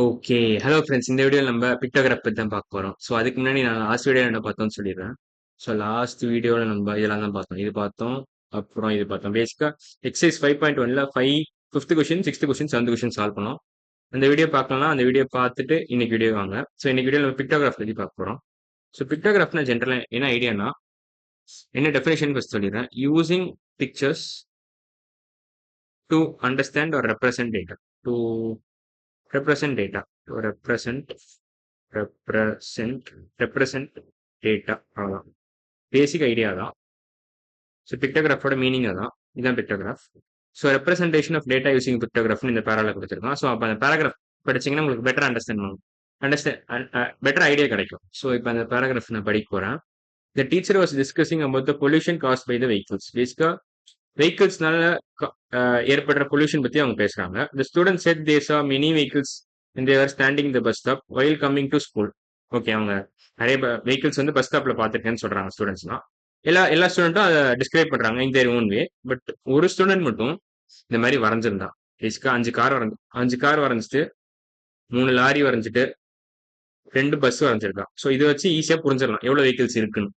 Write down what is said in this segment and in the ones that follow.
Okay. Hello friends. இந்த வீடியோல நம்ம பிக்டோகிராஃப் பத்தி தான் பார்க்க போறோம். ஸோ அதுக்கு முன்னாடி நான் லாஸ்ட் வீடியோல என்ன பார்த்தோம்னு சொல்லிடுறேன். ஸோ லாஸ்ட் வீடியோல நம்ம இதெல்லாம் தான் பார்த்தோம். இது பார்த்தோம். அப்புறம் இது பார்த்தோம். பேசிக்கா எக்ஸர்சைஸ் 5.1ல 5th question, 6th question, 7th question solve பண்ணோம். அந்த வீடியோ பார்க்கலன்னா அந்த வீடியோ பார்த்துட்டு இன்னைக்கு வீடியோ வாங்க. ஸோ இன்னைக்கு வீடியோல நம்ம பிக்டோகிராஃப் பத்தி பார்க்க போறோம். ஸோ பிக்டோகிராஃப்னா ஜென்ரலா என்ன ஐடியானா, என்ன டெஃபினேஷன் ஃபர்ஸ்ட் சொல்லிடுறேன். Using pictures to understand or represent data. To represent data. To represent represent data அவ்வளோதான். பேசிக் ஐடியா தான். ஸோ பிக்டோகிராஃபோட மீனிங் அதான். இதுதான் pictograph. So representation of data using பிக்டோகிராஃப்னு இந்த பேரால கொடுத்துருக்கோம். ஸோ அப்போ அந்த பேராகிராஃப் படிச்சீங்கன்னா உங்களுக்கு பெட்டர் அண்டர்ஸ்டாண்ட் பண்ணும், பெட்டர் ஐடியா கிடைக்கும். ஸோ இப்போ அந்த பேராகிராஃப் நான் படிக்க போறேன். The teacher was discussing about the pollution caused by the vehicles. பேசிக்கா வெஹிக்கிள்ஸ்னால ஏற்படுற பொல்யூஷன் பத்தி அவங்க பேசுறாங்க. The student said they saw many vehicles when they were standing in the bus stop while coming to school. Okay, அவங்க நிறைய vehicles வந்து bus ஸ்டாப்ல பார்த்துருக்கேன்னு சொல்றாங்க ஸ்டூடெண்ட்ஸ்லாம். எல்லா எல்லா ஸ்டூடெண்ட்டும் அதை டிஸ்கிரைப் பண்றாங்க இன் தேர் ஓன் வே. பட் ஒரு ஸ்டூடெண்ட் மட்டும் இந்த மாதிரி வரைஞ்சிருந்தா. பேசிக்கா 5 கார் வரைஞ்சிட்டு 3 லாரி வரைஞ்சிட்டு 2 பஸ் வரைஞ்சிருக்கா. ஸோ இதை வச்சு ஈஸியா புரிஞ்சிடலாம் எவ்வளவு வெஹிக்கிள்ஸ் இருக்குன்னு.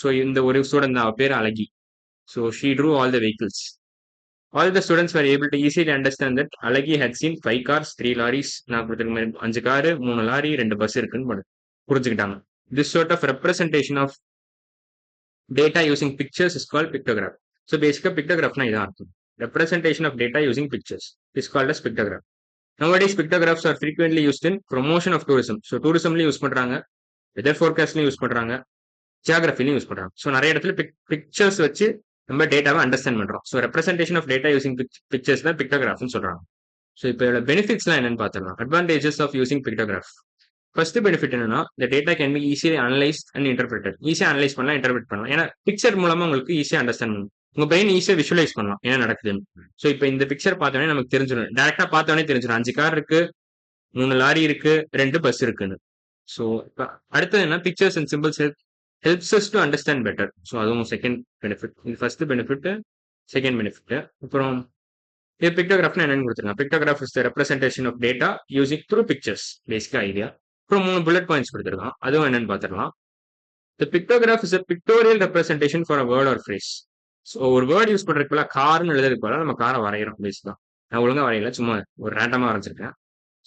ஸோ இந்த ஒரு ஸ்டூடெண்ட் தான், அவ பேர் அழகி. So she true all the vehicles. All the students were able to easily understand that Alagi had seen 5 cars, 3 lorries. நான் கொடுத்துருக்க மாதிரி 5 காரு, 3 லாரி, 2 பஸ் இருக்குன்னு புரிஞ்சுக்கிட்டாங்க. This sort of representation of data using pictures is called pictograph. So basically pictograph na இதான் அர்த்தம். Representation of data using pictures is called as pictograph. Nowadays pictographs are frequently used in promotion of tourism. So tourismலயும் use பண்றாங்க, weather forecastலயும் use பண்றாங்க, ஜியாகிரபிலையும் use பண்றாங்க. So நிறைய இடத்துல பிக்சர்ஸ் வச்சு நம்ம டேட்டாவை அண்டர்ஸ்டாண்ட் பண்றோம். So representation of data using pictures தான் பிக்டோகிராஃப்னு சொல்றாங்க. ஸோ இப்போ இதோட பெனிஃபிட்ஸ்லாம் என்னன்னு பார்த்துக்கலாம். Advantages of using pictograph. First benefit என்னன்னா, இந்த data can be easily analyse and interpreted. ஈஸியா அனலைஸ் பண்ணலாம், இன்டர்பிரேட் பண்ணலாம். ஏன்னா பிக்சர் மூலமா உங்களுக்கு ஈஸியா அண்டர்ஸ்டாண்ட் பண்ணும். உங்க பிரெயின் ஈஸியா விஷுவலைஸ் பண்ணலாம் என்ன நடக்குதுன்னு. ஸோ இப்போ இந்த பிக்சர் பார்த்தோன்னே நமக்கு தெரிஞ்சிடும், டேரக்டா பார்த்தோன்னே தெரிஞ்சிடும் 5 கார் இருக்கு, 3 லாரி இருக்கு, 2 பஸ் இருக்குன்னு. ஸோ இப்போ அடுத்தது என்ன, pictures and symbols helps us to understand better. So அதுவும் செகண்ட் பெனிஃபிட். இது ஃபர்ஸ்ட் பெனிஃபிட், செகண்ட் பெனிஃபிட். அப்புறம் இது பிக்டோகிராஃப்னா என்னன்னு கொடுத்துருக்காங்க. Pictograph is the representation of data using through pictures. பேசிக்கா ஐடியா. அப்புறம் 3 புல்லட் பாயிண்ட்ஸ் கொடுத்துருக்கான், அதுவும் என்னன்னு பார்த்துடலாம். The pictograph is a pictorial representation for a word or phrase. So ஒரு வேர்ட் யூஸ் பண்றதுக்குள்ள கார்னு எழுதுறதுக்கு போல நம்ம காரை வரைகிறோம். பேசிக்கா நான் ஒழுங்கா வரையல, சும்மா ஒரு ரேண்டமா வரைஞ்சிருக்கேன்.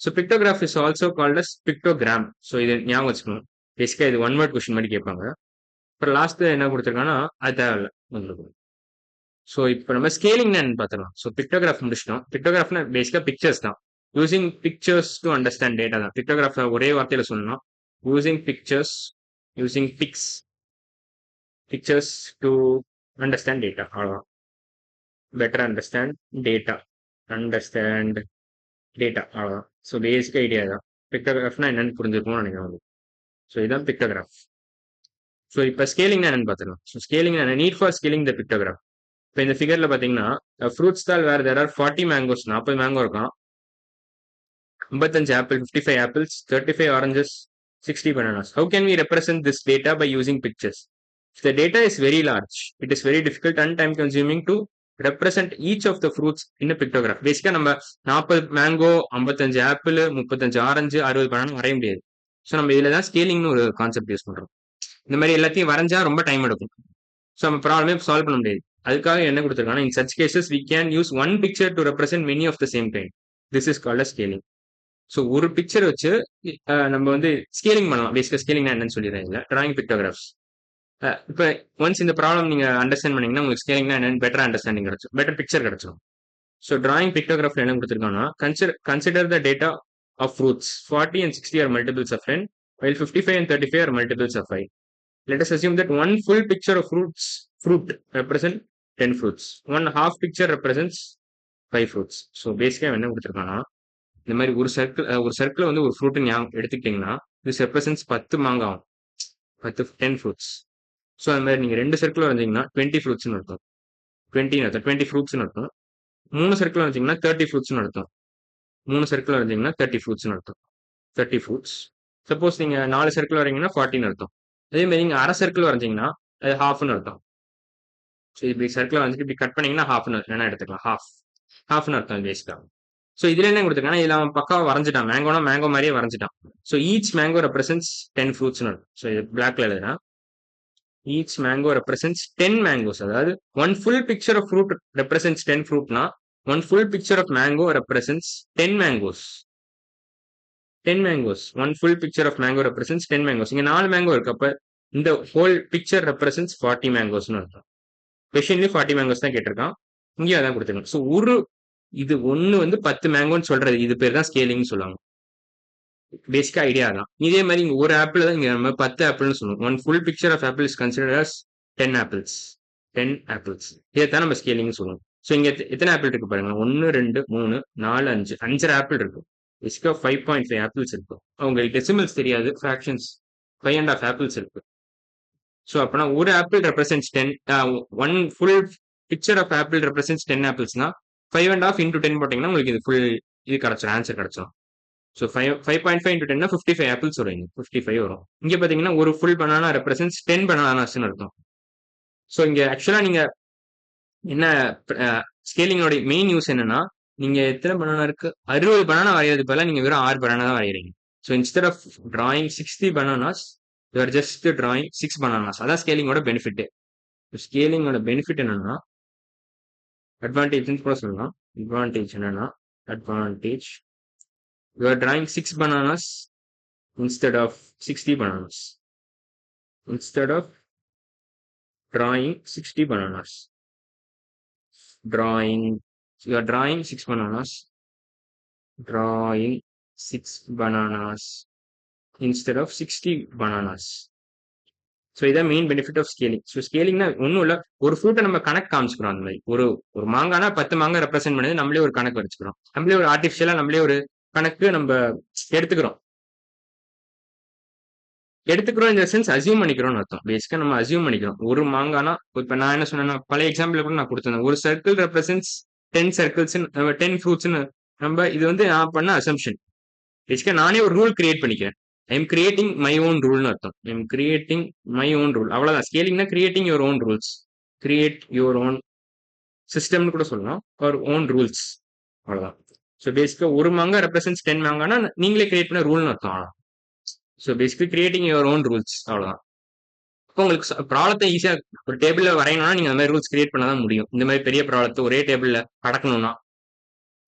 So pictograph is also called as pictogram. So இது ஞாபகம் வச்சுக்கணும். பேசிக்கா இது 1 வேர்ட் கொஸ்டின் மாதிரி கேட்பாங்க. அப்புறம் லாஸ்ட் என்ன கொடுத்துருக்காங்கன்னா அது தேவையில்ல உங்களுக்கு. ஸோ இப்போ நம்ம ஸ்கேலிங்னா என்னன்னு பார்த்துக்கலாம். ஸோ பிக்டோகிராஃப் முடிச்சிட்டோம். பிக்டோகிராஃப்னா பேசிக்கா பிக்சர்ஸ் தான். Using pictures to understand data தான். பிக்டோகிராஃப் ஒரே வார்த்தையில சொல்லணும், using pictures, using pictures to understand data, அவ்வளோதான். பெட்டர் அண்டர்ஸ்டாண்ட் டேட்டா அவ்வளோதான். ஸோ பேசிக் ஐடியா தான். பிக்டோகிராஃப்னா என்னன்னு புரிஞ்சிருக்கும்னு நினைக்கிறேன். ஸோ இதுதான் பிக்டோகிராஃப். ஸோ இப்போ ஸ்கேலிங்னா என்னன்னு பார்த்துக்கலாம். So scaling need for scaling the pictograph. இப்போ இந்த ஃபிகர்ல பார்த்தீங்கன்னா fruit stall where there are 40 mangoes, 40 mango இருக்கும், 55 apple, 55 apples, 35 oranges, 60 bananas. How can we represent this data by using pictures? If the data is very large, it is very difficult and time consuming to represent each of the fruits in a pictograph. பேசிக்கா நம்ம 40 mango, 55 apple, 35 orange, 60 banana வரைய முடியாது. So நம்ம இதுல தான் ஸ்கேலிங்னு ஒரு concept use பண்றோம். இந்த மாதிரி எல்லாத்தையும் வரைஞ்சா ரொம்ப டைம் எடுக்கும். ஸோ நம்ம ப்ராப்ளமே சால்வ் பண்ண முடியாது. அதுக்காக என்ன கொடுத்துருக்காங்க, in such cases we can use one picture to represent many of the same kind. This is called scaling. So ஒரு பிக்சர் வச்சு நம்ம வந்து ஸ்கேலிங் பண்ணலாம். பேசிக்கா ஸ்கேலிங் என்னன்னு சொல்லிடுறேன். Drawing pictographs. இப்போ ஒன்ஸ் இந்த ப்ராப்ளம் நீங்க அண்டர்ஸ்டாண்ட் பண்ணீங்கன்னா உங்களுக்கு ஸ்கேலிங்னா என்னன்னு பெட்டர் அண்டர்ஸ்டாண்டிங் கிடைக்கும், பெட்டர் பிக்சர் கிடைச்சிடும். ஸோ டிராயிங் பிக்டோகிராஃப்ல என்ன கொடுத்துருக்காங்கன்னா, consider the data of fruits. 40 and 60 are multiples of 10, while 55 and 35 are multiples of 5. Let us assume that one full picture of fruit represents 10 fruits. One half picture represents 5 fruits. So basically என்ன கொடுத்துருக்காங்கன்னா, இந்த மாதிரி ஒரு circle வந்து ஒரு fruit எடுத்துக்கிட்டீங்கன்னா this represents 10 மாங்காவும், 10 fruits. So அந்த மாதிரி நீங்க 2 சர்க்கிள் வரைஞ்சீங்கன்னா 20 ஃப்ரூட்ஸ்னு அர்த்தம். 20 ஃப்ரூட்ஸ்னு அர்த்தம். 3 சர்க்கிள் வரைஞ்சீங்கன்னா 30 ஃப்ரூட்ஸ்னு அர்த்தம். 3 சர்க்கிள் வரைஞ்சீங்கன்னா 30 ஃப்ரூட்ஸ்னு அர்த்தம். 30 ஃப்ரூட்ஸ். சப்போஸ் நீங்க 4 சர்க்கிள் வரீங்கன்னா 40ன்னு அர்த்தம். அதே மாதிரி நீங்க அரை சர்க்கிள் வரைஞ்சீங்கன்னா அது ஹாஃப்னு அர்த்தம். ஸோ இப்படி சர்க்கிள் வந்துட்டு இப்படி கட் பண்ணீங்கன்னா ஹாஃப்னு வேணா எடுத்துக்கலாம். ஹாஃப்னு அர்த்தம் பேசிக்கா. ஸோ இதுல என்ன கொடுத்துருக்காங்கன்னா இதுல அவன் பக்காவா வரைஞ்சிட்டான், மேங்கோனா மேங்கோ மாதிரியே வரைஞ்சிட்டான். ஸோ ஈச் மேங்கோ ரெப்ரசென்ட்ஸ் 10 ஃப்ரூட்ஸ்னு இருக்கும். ஸோ இது பிளாக்ல எழுதுறேன். Each mango represents 10 mangoes. அதாவது one full picture of fruit represents 10 ஃப்ரூட்னா one full picture of mango represents 10 mangoes. 10 mangoes. One full picture of mango represents 10 mangoes. இங்க 4 மேங்கோ இருக்கு. அப்ப இந்த ஹோல் பிக்சர் ரெப்ரசென்ட்ஸ் 40 மேங்கோஸ்னு அர்த்தம். கொஸ்டின்லயும் 40 மேங்கோஸ் தான் கேட்டிருக்கான். இங்கேயும் அதான் கொடுத்துருக்காங்க. ஸோ ஒரு இது ஒன்னு வந்து 10 மேங்கோன்னு சொல்றது, இது பேர் தான் ஸ்கேலிங்னு சொல்லுவாங்க. பேசிக்கா ஐடியா தான். இதே மாதிரி இங்க ஒரு ஆப்பிள் தான் இங்க நம்ம 10 ஆப்பிள்னு சொல்லுவோம். One full picture of apple is considered as 10 apples. 10 apples. இதைத்தான் நம்ம ஸ்கேலிங்னு சொல்லுவோம். ஸோ இங்க எத்தனை ஆப்பிள் இருக்கு பாருங்க. 1 2 3 4 5 5 ஆப்பிள் இருக்கு. பேசிக்கா 5.5 ஆப்பிள்ஸ் இருக்கு. உங்களுக்கு டெசிமல்ஸ் தெரியாது, ஃபிராக்ஷன்ஸ் 5.5 ஆப்பிள்ஸ் இருக்கு. ஸோ அப்பனா ஒரு apple represents 10, one full picture of apple represents 10 ஆப்பிள்ஸ்னா 5.5 into 10 போட்டீங்கன்னா உங்களுக்கு இது ஃபுல் இது கிடைச்சிடும், ஆன்சர் கிடைச்சிடும். ஸோ 5.5 into 10 55 ஆப்பிள்ஸ் வரும். 55 வரும். இங்க பாத்தீங்கன்னா ஒரு ஃபுல் பனானா ரெப்ரசென்ட்ஸ் 10 பனானாஸ்னு இருக்கும். ஸோ இங்க ஆக்சுவலா நீங்க என்ன ஸ்கேலிங்கோட மெயின் யூஸ் என்னன்னா, நீங்க எத்தனை பனானா இருக்கு, 60 பனானா வரைகிறது பதிலாக நீங்க வெறும் 6 பனானா தான் வரைகிறீங்க. So instead of drawing 60 bananas you are just drawing 6 bananas. அதான் ஸ்கேலிங்கோட பெனிஃபிட். ஸ்கேலிங்கோட பெனிஃபிட் என்னன்னா, அட்வான்டேஜ்னு கூட சொல்லலாம். அட்வான்டேஜ் என்னன்னா, advantage you are drawing 6 bananas instead of 60 bananas. Instead of drawing 60 bananas. You are drawing 6 bananas. Drawing 6 bananas instead of 60 bananas. So இதான் main benefit of scaling. So ஸ்கேலிங்னா ஒன்றும் இல்லை, ஒரு ஃப்ரூட்டை நம்ம கணக்கு காமிச்சுக்கிறோம். அந்த மாதிரி ஒரு மாங்கானா 10 மாங்காய் ரெப்ரசென்ட் பண்ணது நம்மளே ஒரு கணக்கு வச்சுக்கிறோம். நம்மளே ஒரு ஆர்டிஃபிஷியலா நம்மளே ஒரு கணக்கு நம்ம எடுத்துக்கிறோம். இந்த சென்ஸ் அசியூம் பண்ணிக்கிறோம்னு அர்த்தம். பேசிக்கா நம்ம அசியூம் பண்ணிக்கிறோம். ஒரு மாங்கானா இப்ப நான் என்ன சொன்னேன்னா, பழைய எக்ஸாம்பிள் கூட நான் கொடுத்திருந்தேன். ஒரு சர்க்கிள் ரெப்ரசென்ட்ஸ் 10 சர்க்கிள்ஸ், 10 ஃப்ரூட்ஸ்னு நம்ம இது வந்து நான் பண்ண அசம்ஷன். பேசிக்கா நானே ஒரு ரூல் கிரியேட் பண்ணிக்கிறேன். I am creating my own ரூல்னு அர்த்தம். I am creating my own rule. அவ்வளவுதான். ஸ்கேலிங்னா creating your own rules, create your own சிஸ்டம்னு கூட சொல்லலாம், ஒரு ஓன் ரூல்ஸ். அவ்வளவுதான். ஸோ பேசிக்கா ஒரு மாங்கா ரெப்ரசென்ட்ஸ் 10 மாங்கானா நீங்களே கிரியேட் பண்ண ரூல்னு அர்த்தம். So basically creating your own rules. அவ்வளவுதான். இப்போ உங்களுக்கு ப்ராப்ளத்தை ஈஸியா ஒரு டேபிள்ல வரையணும்னா நீங்க அந்த மாதிரி ரூல்ஸ் கிரியேட் பண்ணதான் முடியும். இந்த மாதிரி பெரிய ப்ராப்ளத்தை ஒரே டேபிள்ல அடக்கணும்னா.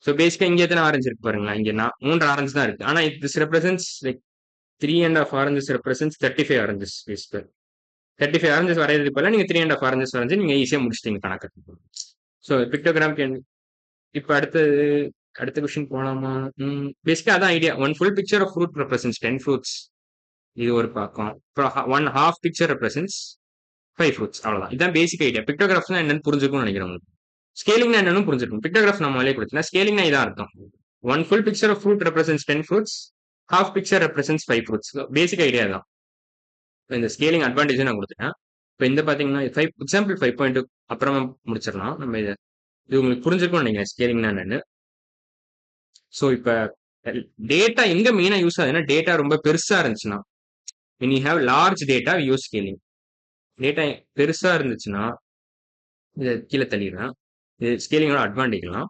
ஸோ பேசிக்கா இங்க எத்தனை ஆரஞ்சு இருக்கு பாருங்களா. இங்க 3 ஆரஞ்சு தான் இருக்கு. ஆனா திஸ் ரெப்ரசென்ட்ஸ் லைக் 3.5 ஆரஞ்சஸ் ரெப்ரசென்ட்ஸ் 35 ஆரஞ்சஸ். பேசிக்கா 35 ஆரஞ்சஸ் வரையறது போல நீங்க 3.5 ஆரஞ்சஸ் வரைஞ்சு நீங்க ஈஸியா முடிச்சிட்டீங்க கணக்கு. ஸோ பிக்டோகிராம் இப்ப அடுத்த கொஸ்டின் போலாமா? பேசிக்கா அதான் idea. One full picture of fruit represents 10 fruits. இது ஒரு பக்கம். One half picture represents 5 fruits. அவ்வளவுதான். இதான் பேசிக் ஐடியா. பிக்டோகிராஃப்னா என்னன்னு புரிஞ்சுக்கணும்னு நினைக்கிறேன் உங்களுக்கு. ஸ்கேலிங்னா என்னன்னு புரிஞ்சிருக்கும். பிக்டோகிராஃப் நம்ம மேலே கொடுத்தா ஸ்கேலிங்னா இதான் அர்த்தம். One full picture of fruit represents 10 fruits, half picture represents 5 fruits. Basic idea தான். இந்த ஸ்கேலிங் அட்வான்டேஜ் நான் கொடுத்துட்டேன். இப்போ இந்த பாத்தீங்கன்னா எக்ஸாம்பிள் 5.2 அப்புறமா முடிச்சிடலாம். நம்ம இது உங்களுக்கு புரிஞ்சிருக்கும்னு நினைக்கிறேன் ஸ்கேலிங்னா என்னன்னு. ஸோ இப்ப டேட்டா எங்க மெயினா யூஸ் ஆகுதுன்னா, டேட்டா ரொம்ப பெருசா இருந்துச்சுன்னா, when you have large data we use scaling. Data பெருசா இருந்துச்சுன்னா இதை கீழே தள்ளிடுறேன். இது ஸ்கேலிங்கோட அட்வான்டேஜ்லாம்.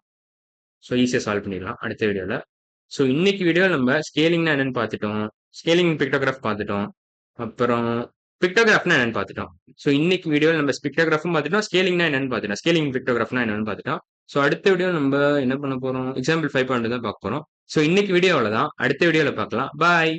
ஸோ ஈஸியாக சால்வ் பண்ணிடலாம் அடுத்த வீடியோவில். ஸோ இன்னைக்கு வீடியோவில் நம்ம ஸ்கேலிங்னா என்னன்னு பார்த்துட்டோம், ஸ்கேலிங் பிக்டோகிராஃப் பார்த்துட்டோம், அப்புறம் பிக்டோகிராஃப்னா என்னன்னு பார்த்துட்டோம். ஸோ இன்னைக்கு வீடியோவில் நம்ம பிக்டோகிராஃபும் பார்த்துட்டோம், ஸ்கேலிங்னா என்னன்னு பார்த்துட்டோம், ஸ்கேலிங் பிக்டோகிராஃப்னா என்னன்னு பார்த்துட்டோம். ஸோ அடுத்த வீடியோ நம்ம என்ன பண்ண போறோம், எக்ஸாம்பிள் 5.2 தான் பார்க்க போறோம். ஸோ இன்னைக்கு வீடியோ அவ்வளோதான். அடுத்த வீடியோவில் பார்க்கலாம். பாய்.